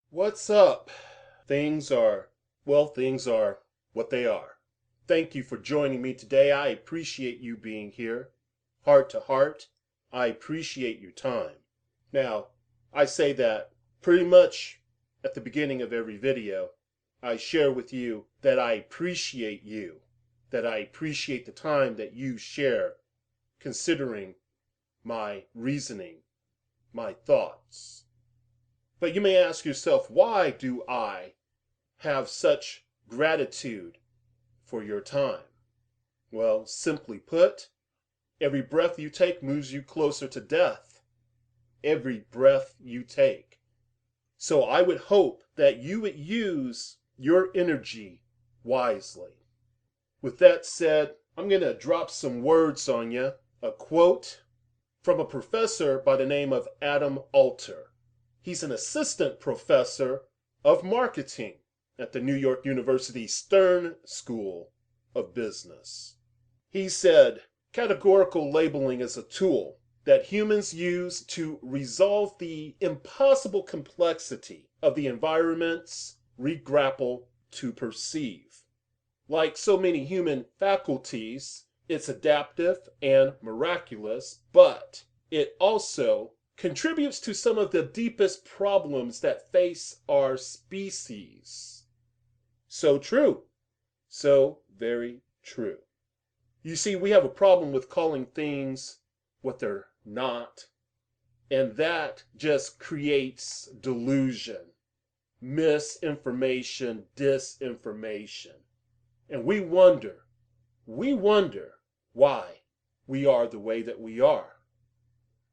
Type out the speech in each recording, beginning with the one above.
What's up? Things are what they are. Thank you for joining me today. I appreciate you being here. Heart to heart, I appreciate your time. Now, I say that pretty much at the beginning of every video. I share with you that I appreciate you, that I appreciate the time that you share considering my reasoning, my thoughts. But you may ask yourself, why do I have such gratitude for your time? Well, simply put, every breath you take moves you closer to death. Every breath you take. So I would hope that you would use your energy wisely. With that said, I'm going to drop some words on you. A quote from a professor by the name of Adam Alter. He's an assistant professor of marketing at the New York University Stern School of Business. He said, categorical labeling is a tool that humans use to resolve the impossible complexity of the environments we grapple to perceive. Like so many human faculties, it's adaptive and miraculous, but it also contributes to some of the deepest problems that face our species. So true. So very true. You see, we have a problem with calling things what they're not, and that just creates delusion, misinformation, disinformation. And we wonder why we are the way that we are.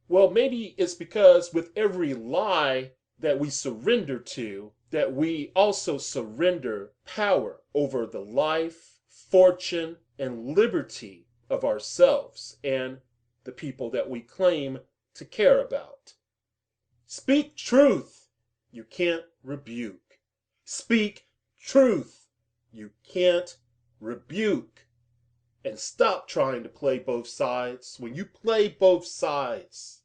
Well, maybe it's because with every lie that we surrender to, that we also surrender power over the life, fortune, and liberty of ourselves and the people that we claim to care about. Speak truth, you can't rebuke. Speak truth, you can't rebuke. And stop trying to play both sides. When you play both sides,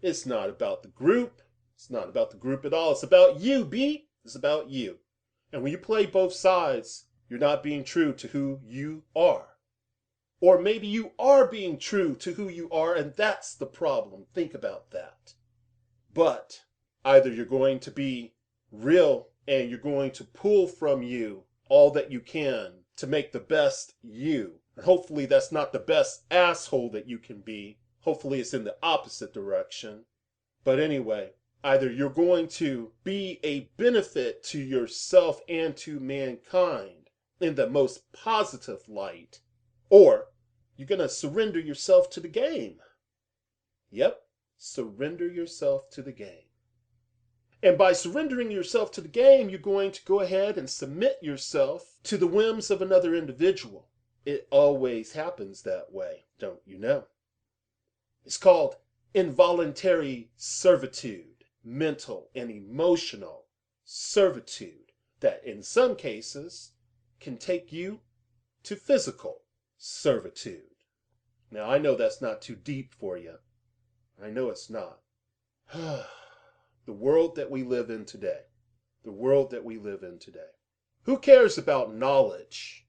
it's not about the group. It's not about the group at all. It's about you, B. It's about you. And when you play both sides, you're not being true to who you are. Or maybe you are being true to who you are, and that's the problem. Think about that. But either you're going to be real and you're going to pull from you all that you can to make the best you. And hopefully that's not the best asshole that you can be. Hopefully it's in the opposite direction. But anyway, either you're going to be a benefit to yourself and to mankind in the most positive light, or you're going to surrender yourself to the game. Yep, surrender yourself to the game. And by surrendering yourself to the game, you're going to go ahead and submit yourself to the whims of another individual. It always happens that way, don't you know? It's called involuntary servitude, mental and emotional servitude that in some cases can take you to physical servitude. Now, I know that's not too deep for you. I know it's not. The world that we live in today. The world that we live in today. Who cares about knowledge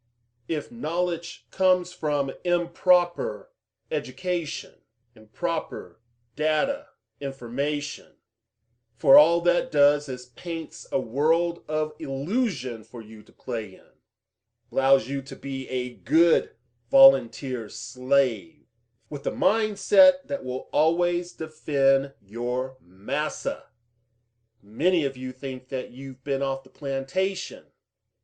if knowledge comes from improper education, improper data, information? For all that does is paints a world of illusion for you to play in. Allows you to be a good volunteer slave with a mindset that will always defend your massa. Many of you think that you've been off the plantation.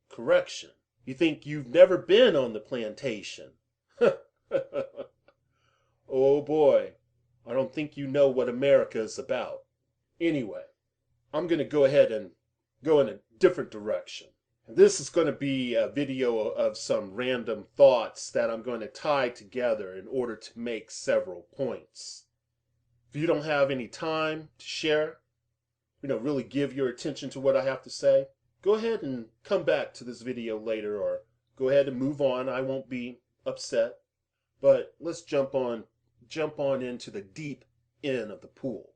Correction. You think you've never been on the plantation. Oh boy, I don't think you know what America is about. Anyway, I'm going to go ahead and go in a different direction. And this is going to be a video of some random thoughts that I'm going to tie together in order to make several points. If you don't have any time to share, really give your attention to what I have to say, go ahead and come back to this video later, or go ahead and move on. I won't be upset. But let's jump on into the deep end of the pool.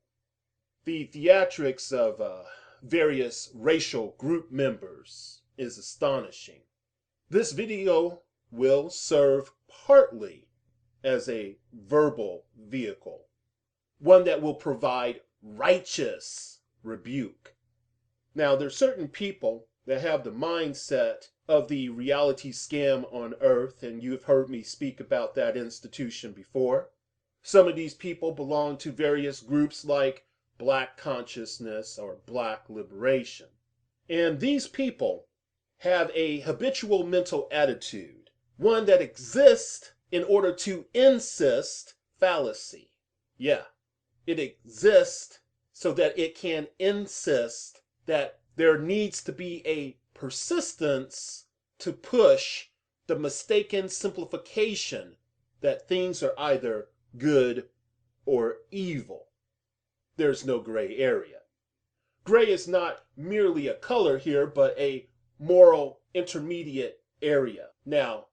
The theatrics of various racial group members is astonishing. This video will serve partly as a verbal vehicle, one that will provide righteous rebuke. Now, there's certain people that have the mindset of the reality scam on earth, and you've heard me speak about that institution before. Some of these people belong to various groups like Black Consciousness or Black Liberation. And these people have a habitual mental attitude, one that exists in order to insist fallacy. Yeah, it exists so that it can insist that there needs to be a persistence to push the mistaken simplification that things are either good or evil. There's no gray area. Gray is not merely a color here, but a moral intermediate area. Now,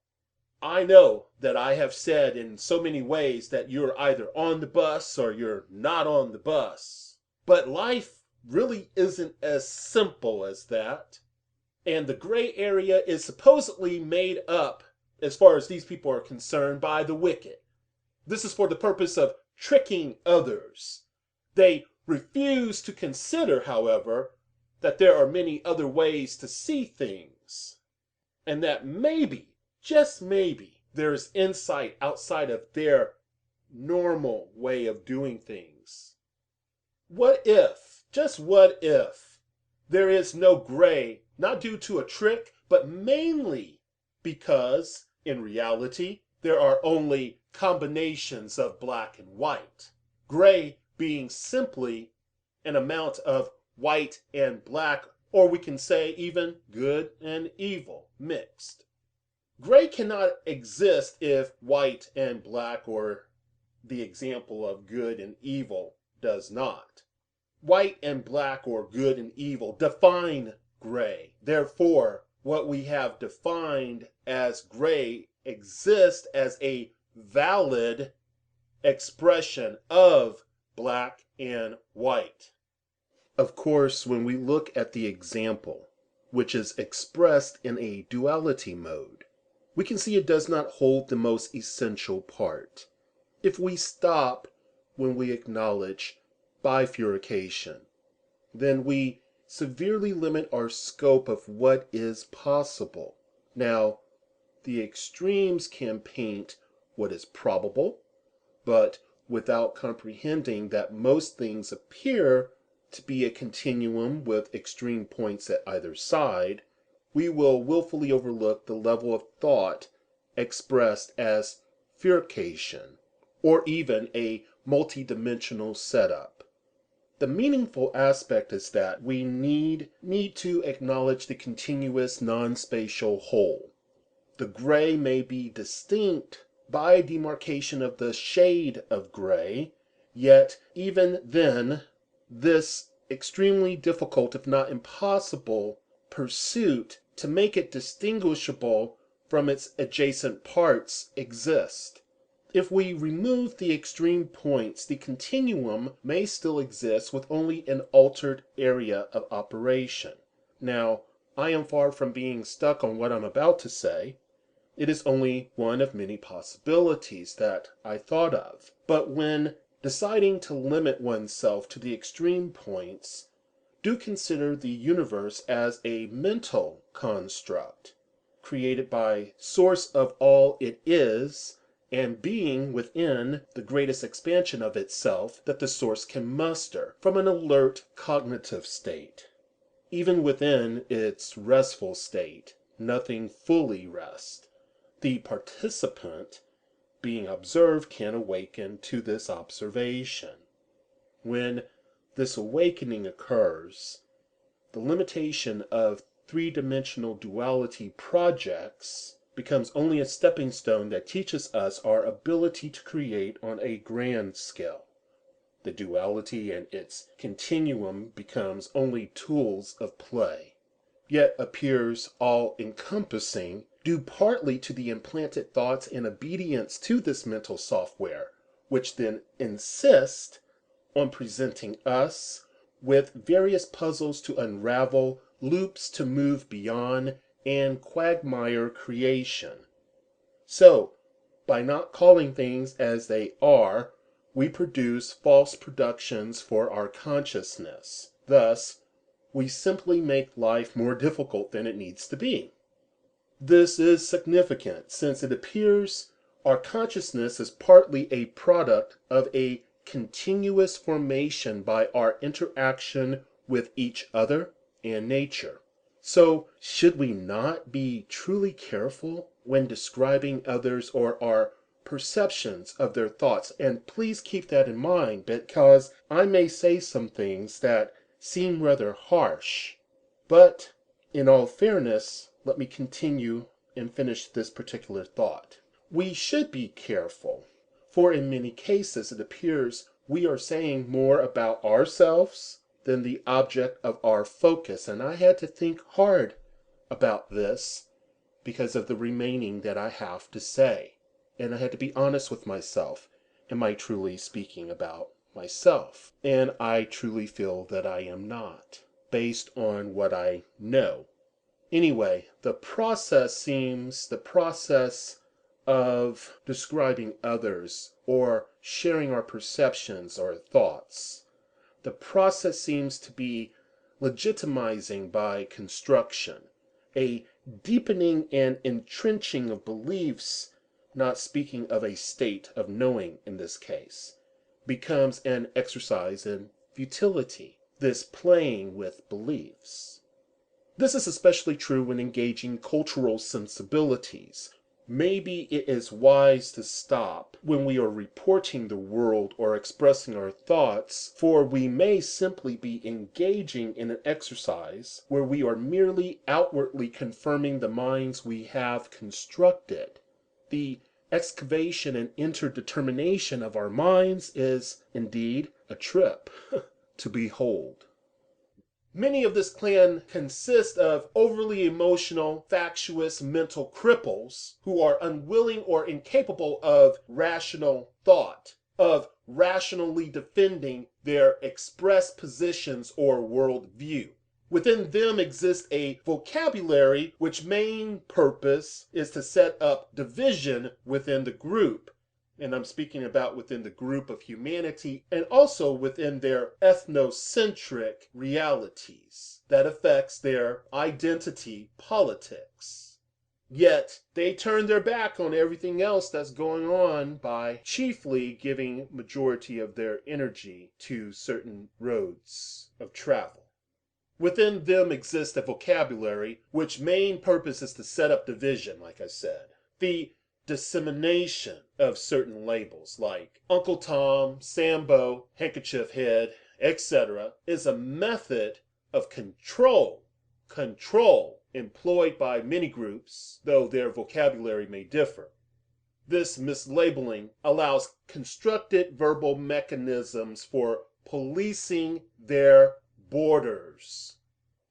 I know that I have said in so many ways that you're either on the bus or you're not on the bus. But life really isn't as simple as that. And the gray area is supposedly made up, as far as these people are concerned, by the wicked. This is for the purpose of tricking others. They refuse to consider, however, that there are many other ways to see things. And that maybe, just maybe, there is insight outside of their normal way of doing things. What if, just what if, there is no gray, not due to a trick, but mainly because, in reality, there are only combinations of black and white. Gray being simply an amount of white and black, or we can say even good and evil mixed. Gray cannot exist if white and black, or the example of good and evil, does not. White and black, or good and evil, define gray. Therefore, what we have defined as gray exists as a valid expression of black and white. Of course, when we look at the example, which is expressed in a duality mode, we can see it does not hold the most essential part. If we stop when we acknowledge bifurcation, then we severely limit our scope of what is possible. Now, the extremes can paint what is probable, but without comprehending that most things appear to be a continuum with extreme points at either side, we will willfully overlook the level of thought expressed as bifurcation, or even a multidimensional setup. The meaningful aspect is that we need to acknowledge the continuous non-spatial whole. The gray may be distinct by demarcation of the shade of gray, yet even then, this extremely difficult, if not impossible, pursuit to make it distinguishable from its adjacent parts exists. If we remove the extreme points, the continuum may still exist with only an altered area of operation. Now, I am far from being stuck on what I'm about to say. It is only one of many possibilities that I thought of. But when deciding to limit oneself to the extreme points, do consider the universe as a mental construct, created by source of all it is, and being within the greatest expansion of itself that the source can muster from an alert cognitive state. Even within its restful state, nothing fully rests. The participant being observed can awaken to this observation. When this awakening occurs, the limitation of three-dimensional duality projects becomes only a stepping stone that teaches us our ability to create on a grand scale. The duality and its continuum becomes only tools of play, yet appears all-encompassing due partly to the implanted thoughts and obedience to this mental software, which then insist on presenting us with various puzzles to unravel, loops to move beyond, and quagmire creation. So, by not calling things as they are, we produce false productions for our consciousness. Thus, we simply make life more difficult than it needs to be. This is significant since it appears our consciousness is partly a product of a continuous formation by our interaction with each other and nature. So, should we not be truly careful when describing others or our perceptions of their thoughts? And please keep that in mind, because I may say some things that seem rather harsh. But in all fairness, let me continue and finish this particular thought. We should be careful, for in many cases it appears we are saying more about ourselves than the object of our focus. And I had to think hard about this because of the remaining that I have to say. And I had to be honest with myself. Am I truly speaking about myself? And I truly feel that I am not, based on what I know. Anyway, the process of describing others or sharing our perceptions or thoughts. The process seems to be legitimizing by construction, a deepening and entrenching of beliefs, not speaking of a state of knowing in this case, becomes an exercise in futility, this playing with beliefs. This is especially true when engaging cultural sensibilities. Maybe it is wise to stop when we are reporting the world or expressing our thoughts, for we may simply be engaging in an exercise where we are merely outwardly confirming the minds we have constructed. The excavation and interdetermination of our minds is indeed a trip to behold. Many of this clan consist of overly emotional, factious mental cripples who are unwilling or incapable of rational thought, of rationally defending their expressed positions or worldview. Within them exists a vocabulary which main purpose is to set up division within the group. And I'm speaking about within the group of humanity and also within their ethnocentric realities that affects their identity politics. Yet they turn their back on everything else that's going on by chiefly giving majority of their energy to certain roads of travel. Within them exists a vocabulary which main purpose is to set up division, like I said. The dissemination of certain labels like Uncle Tom, Sambo, Handkerchief Head, etc. is a method of control employed by many groups, though their vocabulary may differ. This mislabeling allows constructed verbal mechanisms for policing their borders.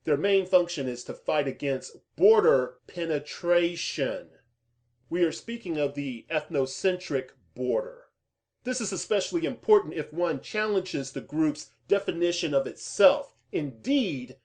Their main function is to fight against border penetration. We are speaking of the ethnocentric border. This is especially important if one challenges the group's definition of itself. Indeed,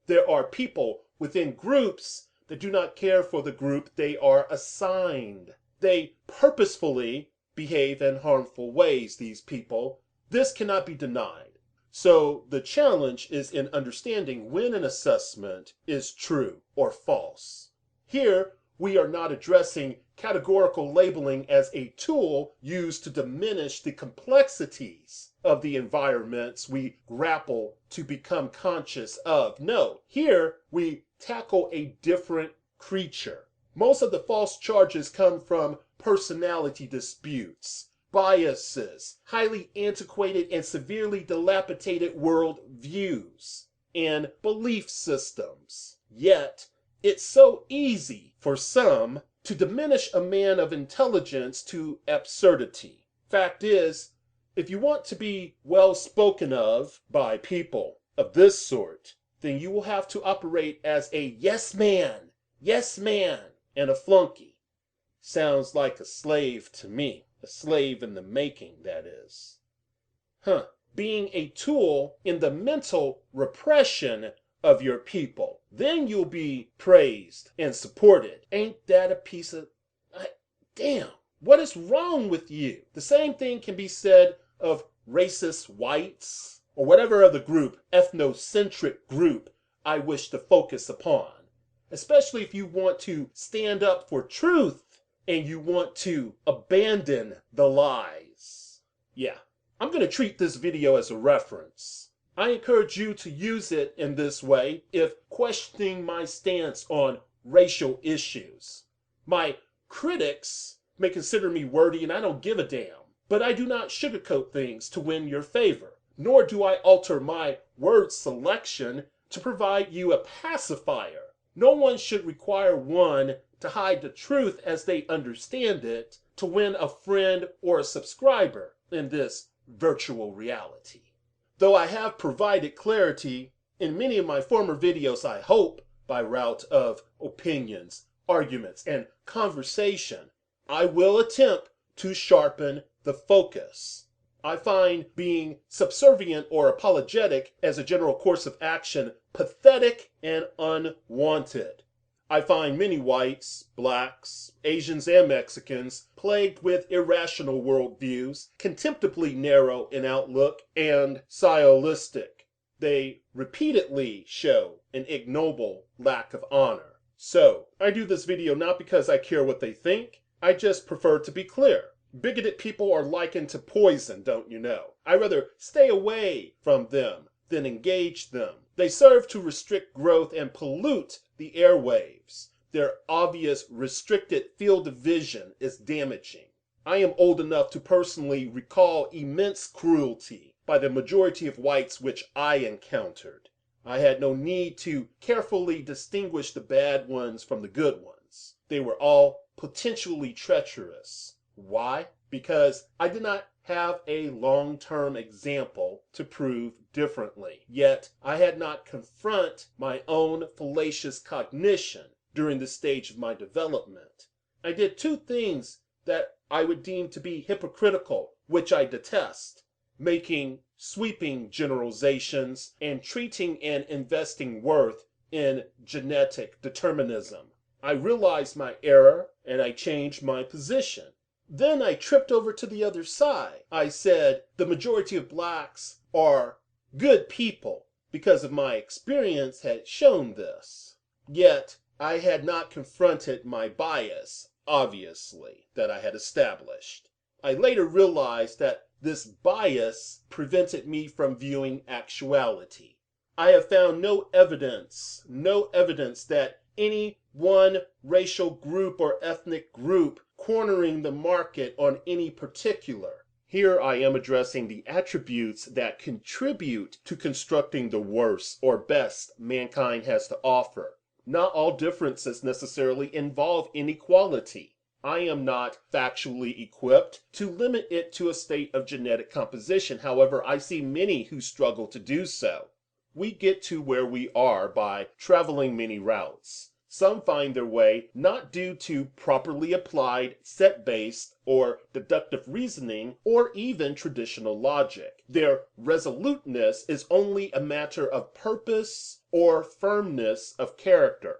there are people within groups that do not care for the group they are assigned. They purposefully behave in harmful ways, these people. This cannot be denied. So the challenge is in understanding when an assessment is true or false. Here, we are not addressing categorical labeling as a tool used to diminish the complexities of the environments we grapple to become conscious of. No, here we tackle a different creature. Most of the false charges come from personality disputes, biases, highly antiquated and severely dilapidated world views, and belief systems. Yet, it's so easy for some to diminish a man of intelligence to absurdity. Fact is, if you want to be well spoken of by people of this sort, then you will have to operate as a yes man, and a flunky. Sounds like a slave to me. A slave in the making, that is. being a tool in the mental repression of your people. Then you'll be praised and supported. Ain't that a piece of... damn, what is wrong with you? The same thing can be said of racist whites or whatever other group, ethnocentric group I wish to focus upon. Especially if you want to stand up for truth and you want to abandon the lies. Yeah, I'm going to treat this video as a reference. I encourage you to use it in this way if questioning my stance on racial issues. My critics may consider me wordy and I don't give a damn, but I do not sugarcoat things to win your favor, nor do I alter my word selection to provide you a pacifier. No one should require one to hide the truth as they understand it to win a friend or a subscriber in this virtual reality. Though I have provided clarity in many of my former videos, I hope, by route of opinions, arguments, and conversation, I will attempt to sharpen the focus. I find being subservient or apologetic as a general course of action pathetic and unwanted. I find many whites, blacks, Asians, and Mexicans plagued with irrational worldviews, contemptibly narrow in outlook, and stylistic. They repeatedly show an ignoble lack of honor. So, I do this video not because I care what they think, I just prefer to be clear. Bigoted people are likened to poison, don't you know? I rather stay away from them than engage them. They serve to restrict growth and pollute the airwaves. Their obvious restricted field of vision is damaging. I am old enough to personally recall immense cruelty by the majority of whites which I encountered. I had no need to carefully distinguish the bad ones from the good ones. They were all potentially treacherous. Why? Because I did not have a long-term example to prove differently. Yet I had not confronted my own fallacious cognition during this stage of my development. I did two things that I would deem to be hypocritical, which I detest: making sweeping generalizations and treating and investing worth in genetic determinism. I realized my error and I changed my position. Then I tripped over to the other side. I said the majority of blacks are good people because of my experience had shown this. Yet I had not confronted my bias, obviously, that I had established. I later realized that this bias prevented me from viewing actuality. I have found no evidence that any one racial group or ethnic group cornering the market on any particular. Here I am addressing the attributes that contribute to constructing the worst or best mankind has to offer. Not all differences necessarily involve inequality. I am not factually equipped to limit it to a state of genetic composition. However, I see many who struggle to do so. We get to where we are by traveling many routes. Some find their way not due to properly applied set-based or deductive reasoning or even traditional logic. Their resoluteness is only a matter of purpose or firmness of character.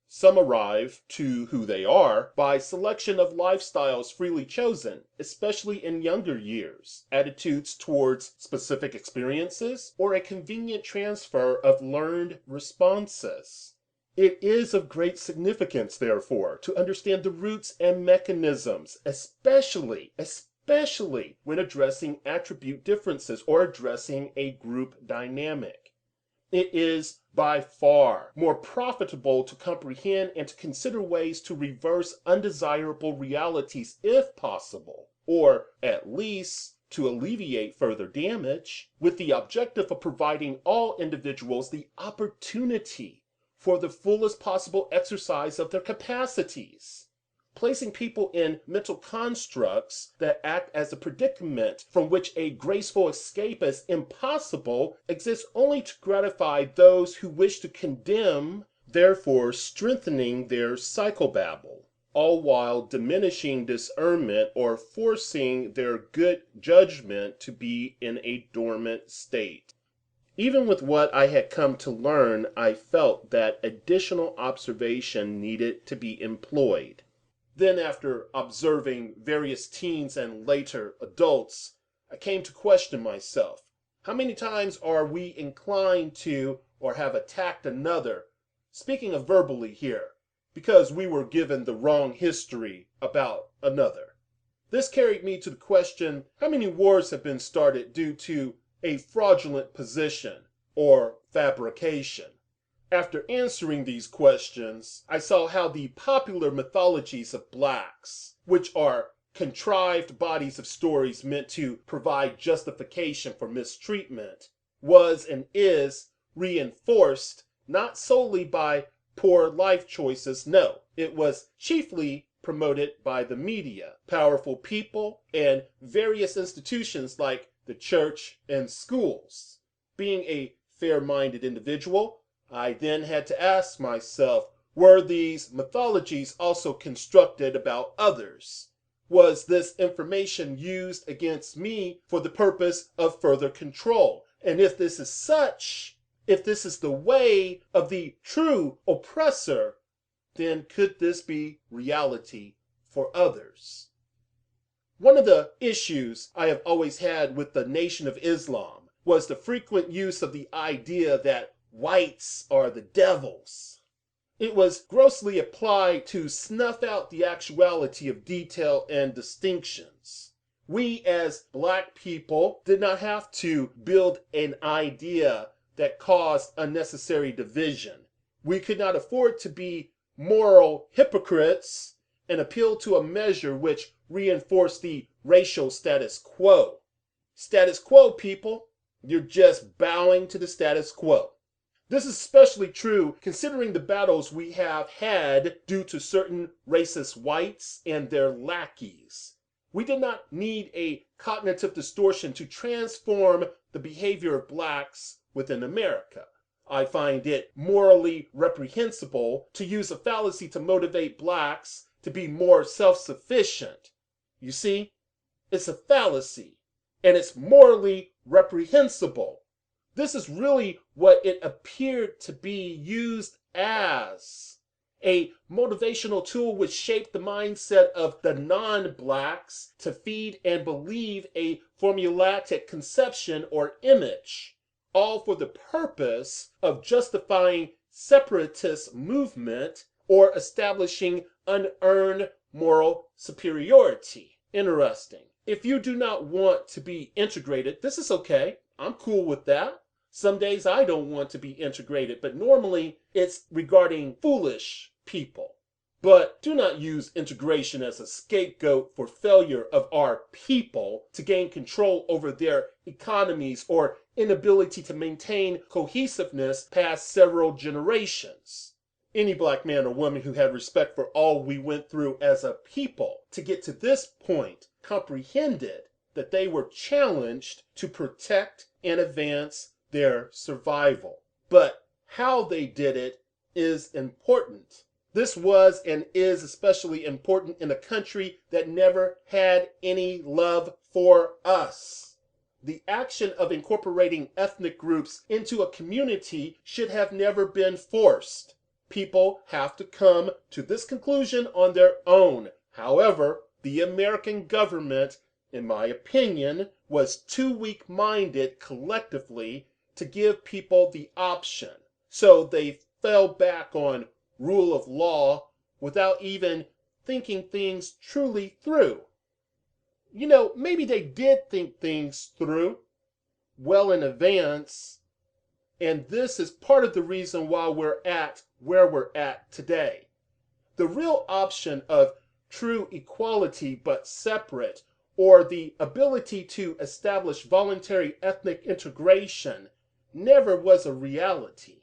Some arrive to who they are by selection of lifestyles freely chosen, especially in younger years, attitudes towards specific experiences, or a convenient transfer of learned responses. It is of great significance, therefore, to understand the roots and mechanisms, especially when addressing attribute differences or addressing a group dynamic. It is by far more profitable to comprehend and to consider ways to reverse undesirable realities if possible, or at least to alleviate further damage, with the objective of providing all individuals the opportunity for the fullest possible exercise of their capacities. Placing people in mental constructs that act as a predicament from which a graceful escape is impossible exists only to gratify those who wish to condemn, therefore strengthening their psychobabble. all while diminishing discernment or forcing their good judgment to be in a dormant state. Even with what I had come to learn, I felt that additional observation needed to be employed. Then, after observing various teens and later adults, I came to question myself. How many times are we inclined to or have attacked another, speaking of verbally here, because we were given the wrong history about another? This carried me to the question, how many wars have been started due to a fraudulent position or fabrication? After answering these questions, I saw how the popular mythologies of blacks, which are contrived bodies of stories meant to provide justification for mistreatment, was and is reinforced not solely by poor life choices. No, it was chiefly promoted by the media, powerful people, and various institutions like the church and schools. Being a fair-minded individual, I then had to ask myself, were these mythologies also constructed about others? Was this information used against me for the purpose of further control? And if this is such, if this is the way of the true oppressor, then could this be reality for others? One of the issues I have always had with the Nation of Islam was the frequent use of the idea that whites are the devils. It was grossly applied to snuff out the actuality of detail and distinctions. We as black people did not have to build an idea that caused unnecessary division. We could not afford to be moral hypocrites and appeal to a measure which reinforced the racial status quo. Status quo, people. You're just bowing to the status quo. This is especially true considering the battles we have had due to certain racist whites and their lackeys. We did not need a cognitive distortion to transform the behavior of blacks within America. I find it morally reprehensible to use a fallacy to motivate blacks to be more self-sufficient. You see, it's a fallacy, and it's morally reprehensible. This is really what it appeared to be used as. A motivational tool which shaped the mindset of the non-blacks to feed and believe a formulatic conception or image, all for the purpose of justifying separatist movement or establishing unearned moral superiority. Interesting. If you do not want to be integrated, this is okay. I'm cool with that. Some days I don't want to be integrated, but normally it's regarding foolish people. But do not use integration as a scapegoat for failure of our people to gain control over their economies or inability to maintain cohesiveness past several generations. Any black man or woman who had respect for all we went through as a people to get to this point comprehended that they were challenged to protect and advance their survival. But how they did it is important. This was and is especially important in a country that never had any love for us. The action of incorporating ethnic groups into a community should have never been forced. People have to come to this conclusion on their own. However, the American government, in my opinion, was too weak-minded collectively to give people the option. So they fell back on rule of law without even thinking things truly through. You know, maybe they did think things through well in advance, and this is part of the reason why we're at where we're at today. The real option of true equality but separate, or the ability to establish voluntary ethnic integration, never was a reality.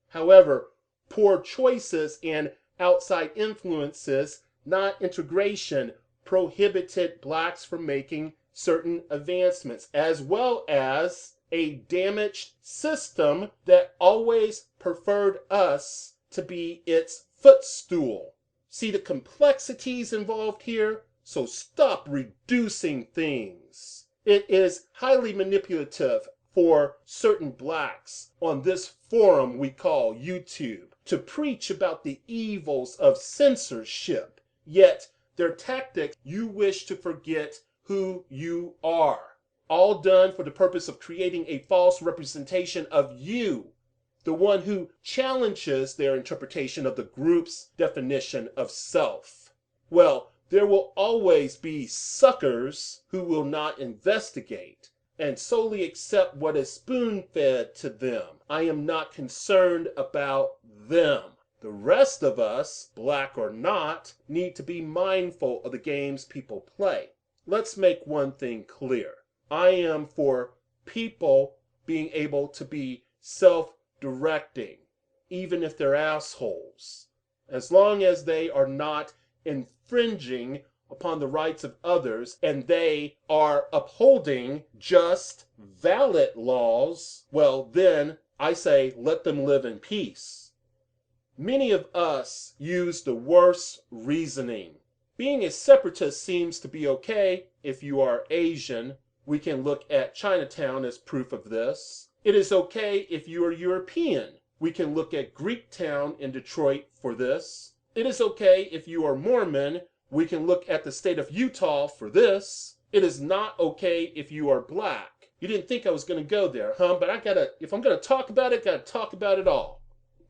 However, poor choices and outside influences, not integration, prohibited blacks from making certain advancements, as well as a damaged system that always preferred us to be its footstool. See the complexities involved here? So stop reducing things. It is highly manipulative for certain blacks on this forum we call YouTube to preach about the evils of censorship, yet their tactics, you wish to forget who you are. All done for the purpose of creating a false representation of you, the one who challenges their interpretation of the group's definition of self. Well, there will always be suckers who will not investigate and solely accept what is spoon-fed to them. I am not concerned about them. The rest of us, black or not, need to be mindful of the games people play. Let's make one thing clear. I am for people being able to be self-directing, even if they're assholes, as long as they are not infringing upon the rights of others and they are upholding just, valid laws. Well, then I say let them live in peace. Many of us use the worst reasoning. Being a separatist seems to be okay if you are Asian. We can look at Chinatown as proof of this. It is okay if you are European. We can look at Greektown in Detroit for this. It is okay if you are Mormon. We can look at the state of Utah for this. It is not okay if you are black. You didn't think I was going to go there, huh? But if I'm going to talk about it, I got to talk about it all.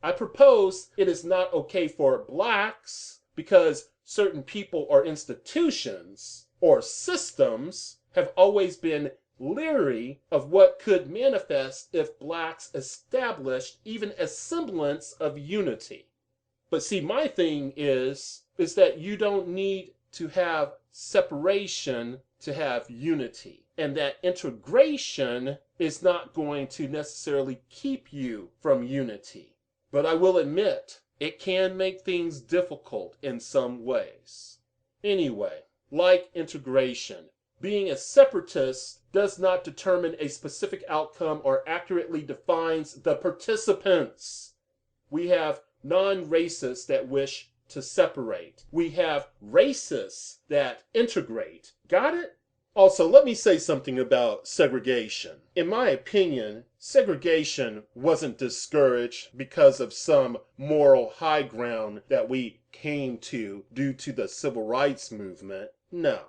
I propose it is not okay for blacks because certain people or institutions or systems have always been leery of what could manifest if blacks established even a semblance of unity. But see, my thing is that you don't need to have separation to have unity. And that integration is not going to necessarily keep you from unity. But I will admit, it can make things difficult in some ways. Anyway, like integration, being a separatist does not determine a specific outcome or accurately defines the participants. We have non-racists that wish to separate. We have racists that integrate. Got it? Also, let me say something about segregation. In my opinion, segregation wasn't discouraged because of some moral high ground that we came to due to the civil rights movement. No,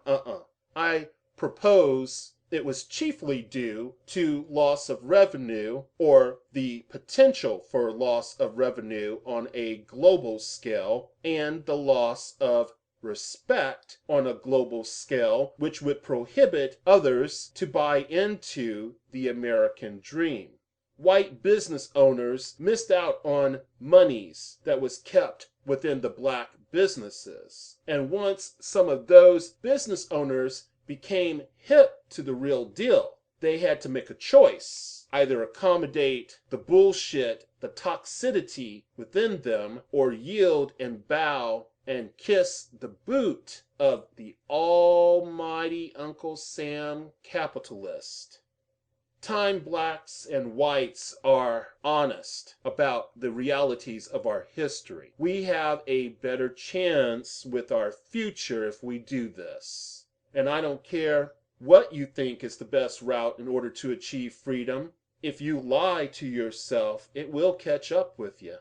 I propose it was chiefly due to loss of revenue or the potential for loss of revenue on a global scale and the loss of respect on a global scale, which would prohibit others to buy into the American dream. White business owners missed out on monies that was kept within the black businesses. And once some of those business owners became hip to the real deal, they had to make a choice. Either accommodate the bullshit, the toxicity within them, or yield and bow and kiss the boot of the almighty Uncle Sam capitalist. Time blacks and whites are honest about the realities of our history. We have a better chance with our future if we do this. And I don't care what you think is the best route in order to achieve freedom. If you lie to yourself, it will catch up with you.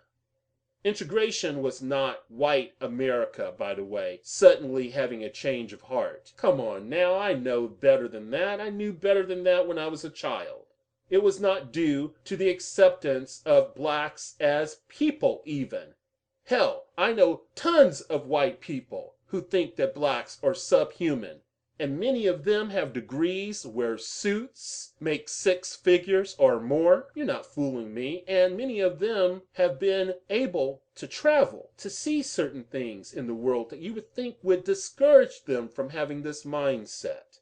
Integration was not white America, by the way, suddenly having a change of heart. Come on now, I know better than that. I knew better than that when I was a child. It was not due to the acceptance of blacks as people even. Hell, I know tons of white people who think that blacks are subhuman. And many of them have degrees, wear suits, make six figures or more. You're not fooling me. And many of them have been able to travel, to see certain things in the world that you would think would discourage them from having this mindset.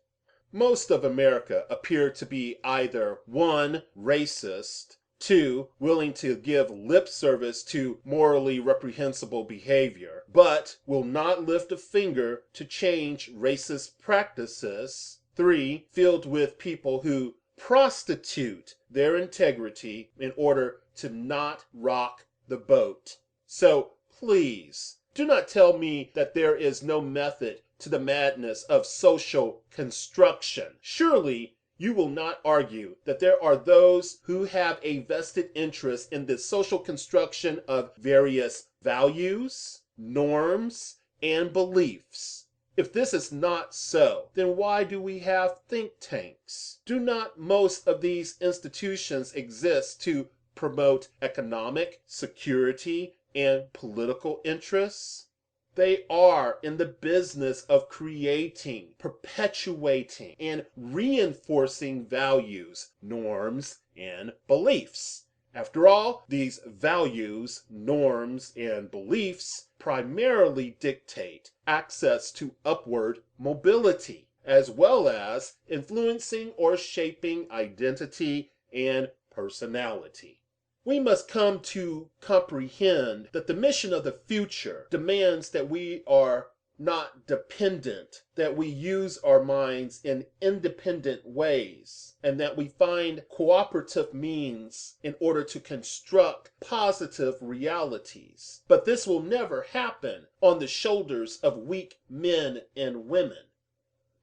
Most of America appear to be either 1, racist, 2, willing to give lip service to morally reprehensible behavior, but will not lift a finger to change racist practices. 3, filled with people who prostitute their integrity in order to not rock the boat. So please, Do not tell me that there is no method to the madness of social construction. Surely you will not argue that there are those who have a vested interest in the social construction of various values, norms, and beliefs. If this is not so, then why do we have think tanks? Do not most of these institutions exist to promote economic security and political interests? They are in the business of creating, perpetuating, and reinforcing values, norms, and beliefs. After all, these values, norms, and beliefs primarily dictate access to upward mobility, as well as influencing or shaping identity and personality. We must come to comprehend that the mission of the future demands that we are not dependent, that we use our minds in independent ways, and that we find cooperative means in order to construct positive realities. But this will never happen on the shoulders of weak men and women.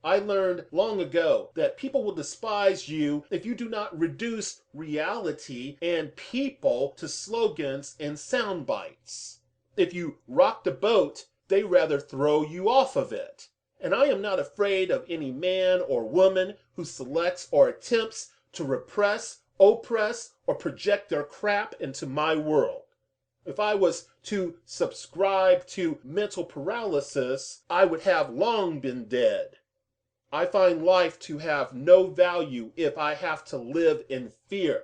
I learned long ago that people will despise you if you do not reduce reality and people to slogans and sound bites. If you rock the boat, they rather throw you off of it. And I am not afraid of any man or woman who selects or attempts to repress, oppress, or project their crap into my world. If I was to subscribe to mental paralysis, I would have long been dead. I find life to have no value if I have to live in fear.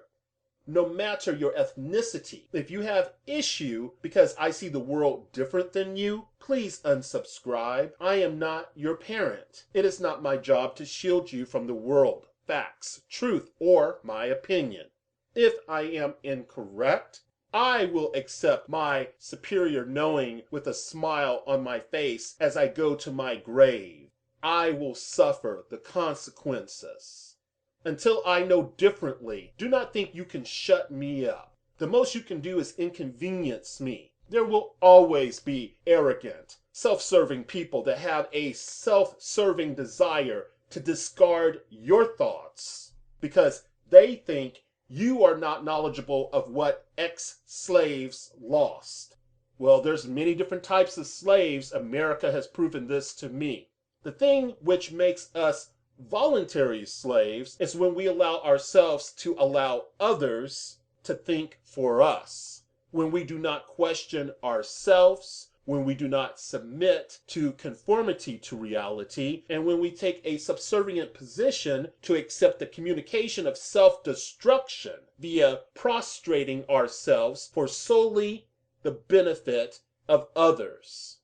No matter your ethnicity, if you have issue because I see the world different than you, please unsubscribe. I am not your parent. It is not my job to shield you from the world, facts, truth, or my opinion. If I am incorrect, I will accept my superior knowing with a smile on my face as I go to my grave. I will suffer the consequences. Until I know differently, do not think you can shut me up. The most you can do is inconvenience me. There will always be arrogant, self-serving people that have a self-serving desire to discard your thoughts because they think you are not knowledgeable of what ex-slaves lost. Well, there's many different types of slaves. America has proven this to me. The thing which makes us voluntary slaves is when we allow ourselves to allow others to think for us. When we do not question ourselves, when we do not submit to conformity to reality, and when we take a subservient position to accept the communication of self-destruction via prostrating ourselves for solely the benefit of others.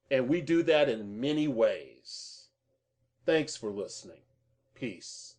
And we do that in many ways. Thanks for listening. Peace.